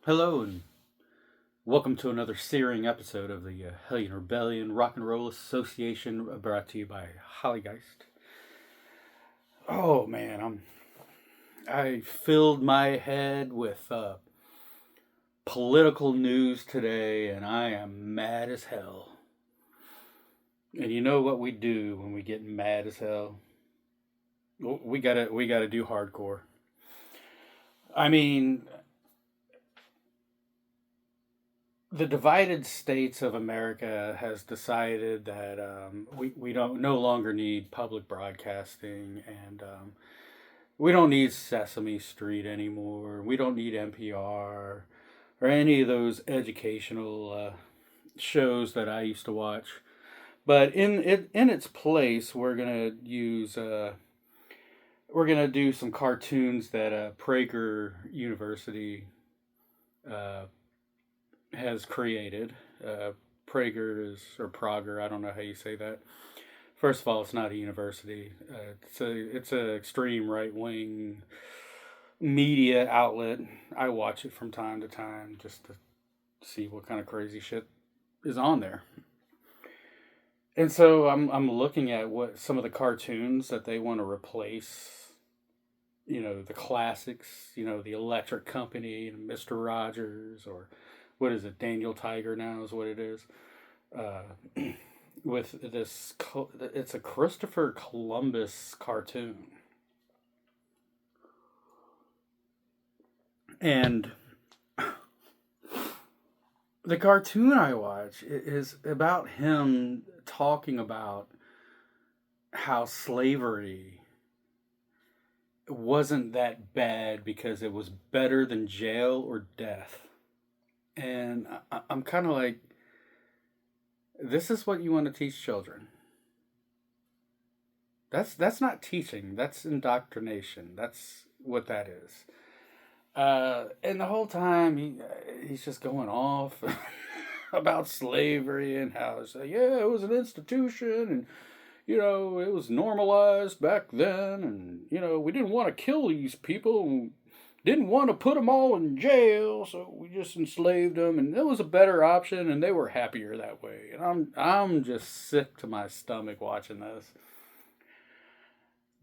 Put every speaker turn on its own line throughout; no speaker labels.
Hello, and welcome to another searing episode of the Hellion Rebellion Rock and Roll Association, brought to you by Hollygeist. Oh man, I filled my head with political news today, and I am mad as hell. And you know what we do when we get mad as hell? We gotta do hardcore. I mean, the divided states of America has decided that we don't no longer need public broadcasting, and we don't need Sesame Street anymore. We don't need NPR or any of those educational shows that I used to watch. But in its place, we're gonna do some cartoons that Prager University uh, has created. Prager is, or Prager, I don't know how you say that. First of all, it's not a university. It's a extreme right wing media outlet. I watch it from time to time just to see what kind of crazy shit is on there. And so I'm looking at what some of the cartoons that they want to replace. The classics. The Electric Company and Mister Rogers, or what is it? Daniel Tiger now is what it is. Uh, with this, it's a Christopher Columbus cartoon, and the cartoon I watch is about him talking about how slavery wasn't that bad because it was better than jail or death. And I'm kind of like, this is what you want to teach children. That's not teaching. That's indoctrination. That's what that is. And the whole time he's just going off about slavery and how it's like, yeah, it was an institution, and it was normalized back then, and we didn't want to kill these people, and didn't want to put them all in jail, so we just enslaved them, and it was a better option, and they were happier that way. And I'm just sick to my stomach watching this.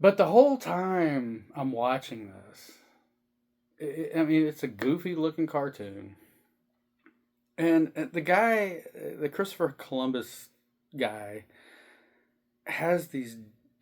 But the whole time I'm watching this, I mean, it's a goofy looking cartoon. And the guy, the Christopher Columbus guy, has these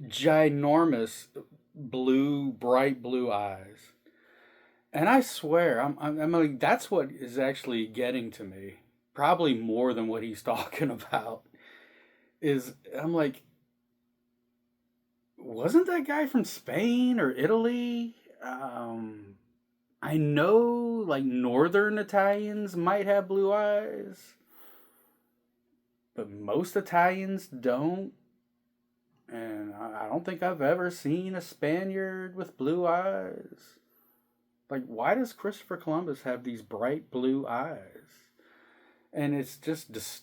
ginormous bright blue eyes. And I swear, I'm like, that's what is actually getting to me. Probably more than what he's talking about. Is I'm like, wasn't that guy from Spain or Italy? I know, like, northern Italians might have blue eyes, but most Italians don't. And I don't think I've ever seen a Spaniard with blue eyes. Like, why does Christopher Columbus have these bright blue eyes? And it's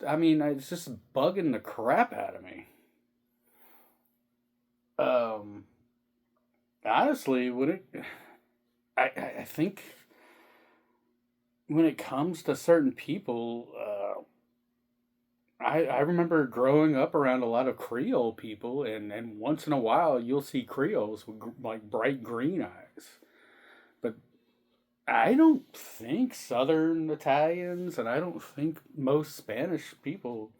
I mean, it's just bugging the crap out of me. Um, Honestly, I think when it comes to certain people, I remember growing up around a lot of Creole people, and once in a while you'll see Creoles with like bright green eyes. But I don't think Southern Italians, and I don't think most Spanish people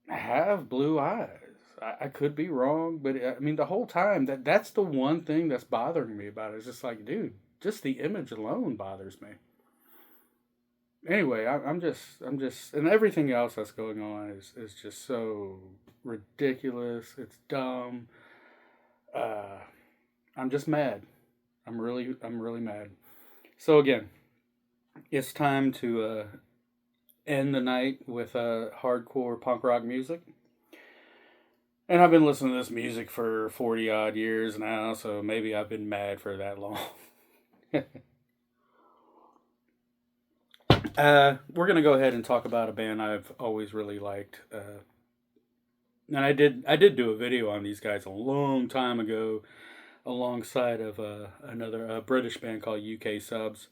have blue eyes. I could be wrong, but I mean the whole time that's the one thing that's bothering me about it. It's just like, dude, just the image alone bothers me. Anyway, I'm just, and everything else that's going on is just so ridiculous. It's dumb. Uh, I'm just mad. I'm really mad. So again, it's time to end the night with hardcore punk rock music. And I've been listening to this music for 40 odd years now, so maybe I've been mad for that long. We're gonna go ahead and talk about a band I've always really liked, and I did do a video on these guys a long time ago, alongside of another British band called UK Subs.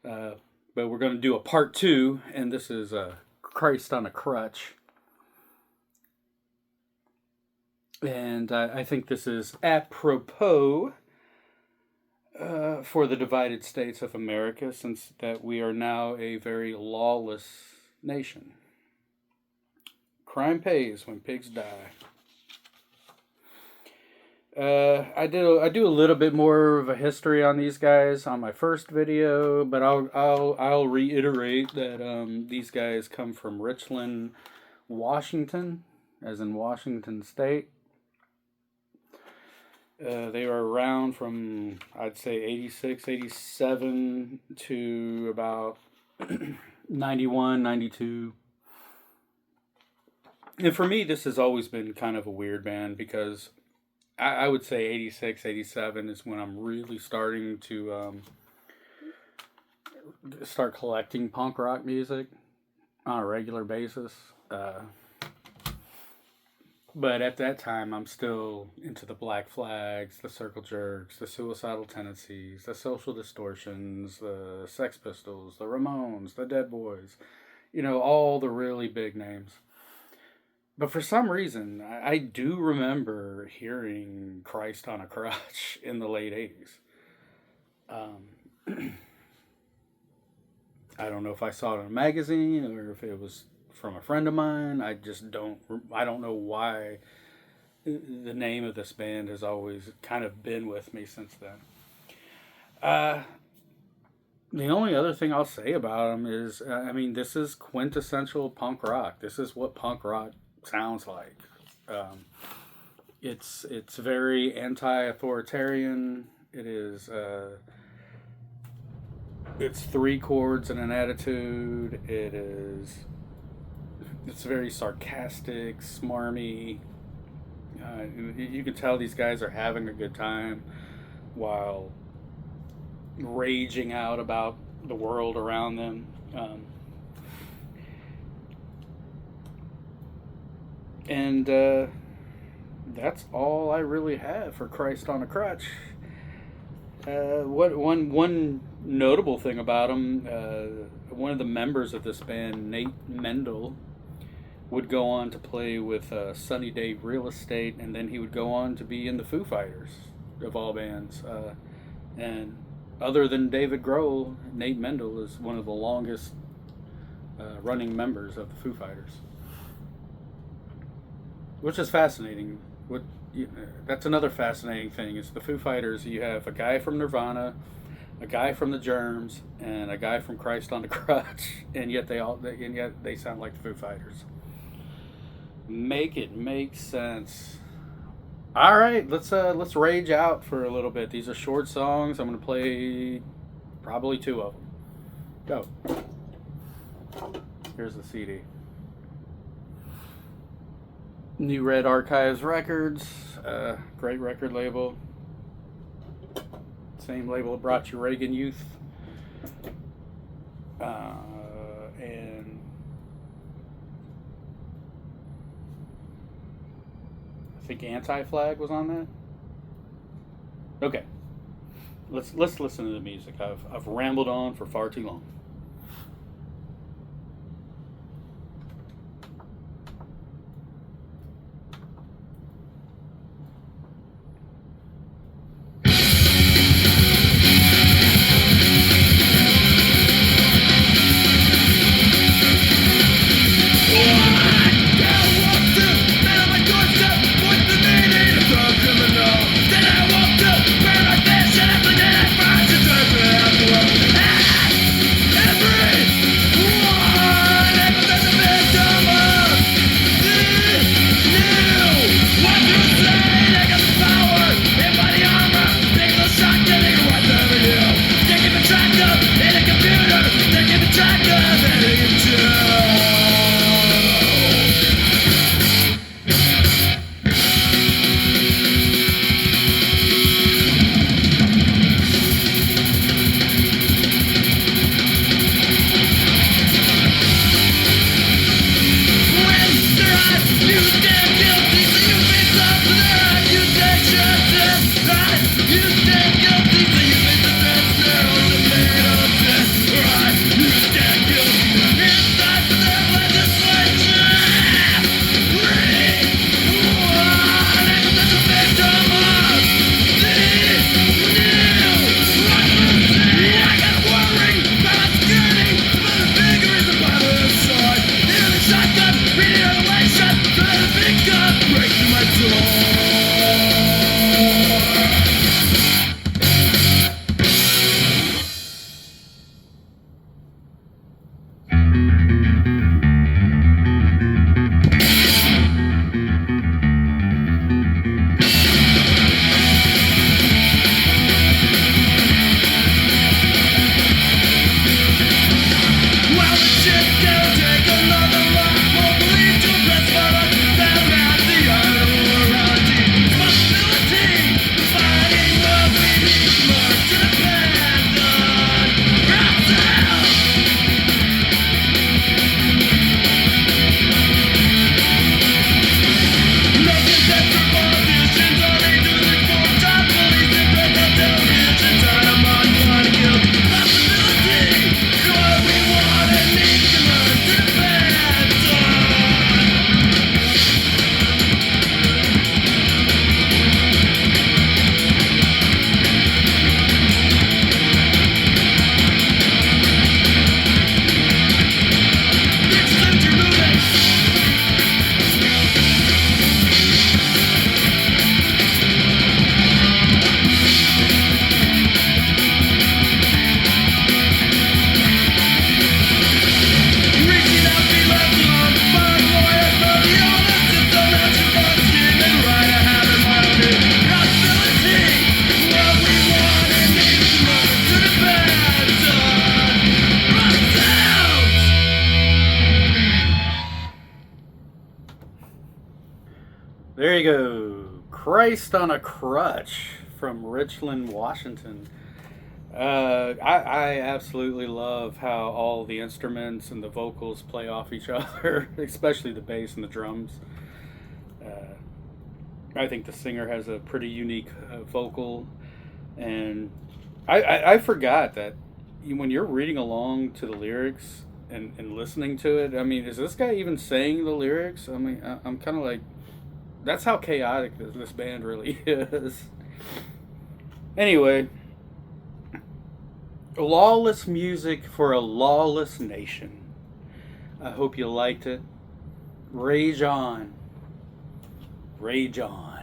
Uh, But we're going to do a part 2, and this is Christ on a Crutch. And I think this is apropos for the divided states of America, since that we are now a very lawless nation. Crime pays when pigs die. I do a little bit more of a history on these guys on my first video, but I'll reiterate that these guys come from Richland, Washington, as in Washington State. They were around from, I'd say, 86, 87 to about 91, 92. And for me, this has always been kind of a weird band, because I would say 86, 87 is when I'm really starting to start collecting punk rock music on a regular basis. But at that time, I'm still into the Black Flags, the Circle Jerks, the Suicidal Tendencies, the Social Distortions, the Sex Pistols, the Ramones, the Dead Boys. You know, all the really big names. But for some reason, I do remember hearing Christ on a Crutch in the late 80s. I don't know if I saw it in a magazine or if it was from a friend of mine. I don't know why the name of this band has always kind of been with me since then. The only other thing I'll say about them is, this is quintessential punk rock. This is what punk rock sounds like. It's very anti-authoritarian. It is it's 3 chords and an attitude. It's very sarcastic, smarmy. You can tell these guys are having a good time while raging out about the world around them. And that's all I really have for Christ on a Crutch. One notable thing about him, one of the members of this band, Nate Mendel, would go on to play with Sunny Day Real Estate, and then he would go on to be in the Foo Fighters, of all bands. And other than David Grohl, Nate Mendel is one of the longest running members of the Foo Fighters. Which is fascinating. That's another fascinating thing. Is the Foo Fighters. You have a guy from Nirvana, a guy from the Germs, and a guy from Christ on the Crutch, and yet they sound like the Foo Fighters. Make it make sense. All right, let's rage out for a little bit. These are short songs. I'm gonna play probably 2 of them. Go. Here's the CD. New Red Archives Records, great record label. Same label that brought you Reagan Youth. And I think Anti-Flag was on that. Okay, let's listen to the music. I've rambled on for far too long.
Then I walked up, burned my fist, and I forgot I find the
There you go. Christ on a Crutch from Richland, Washington. I absolutely love how all the instruments and the vocals play off each other, especially the bass and the drums. Uh, I think the singer has a pretty unique vocal, and I forgot that when you're reading along to the lyrics and listening to it, I mean, is this guy even saying the lyrics? I mean, I'm kind of like, that's how chaotic this band really is. Anyway, lawless music for a lawless nation. I hope you liked it. Rage on. Rage on.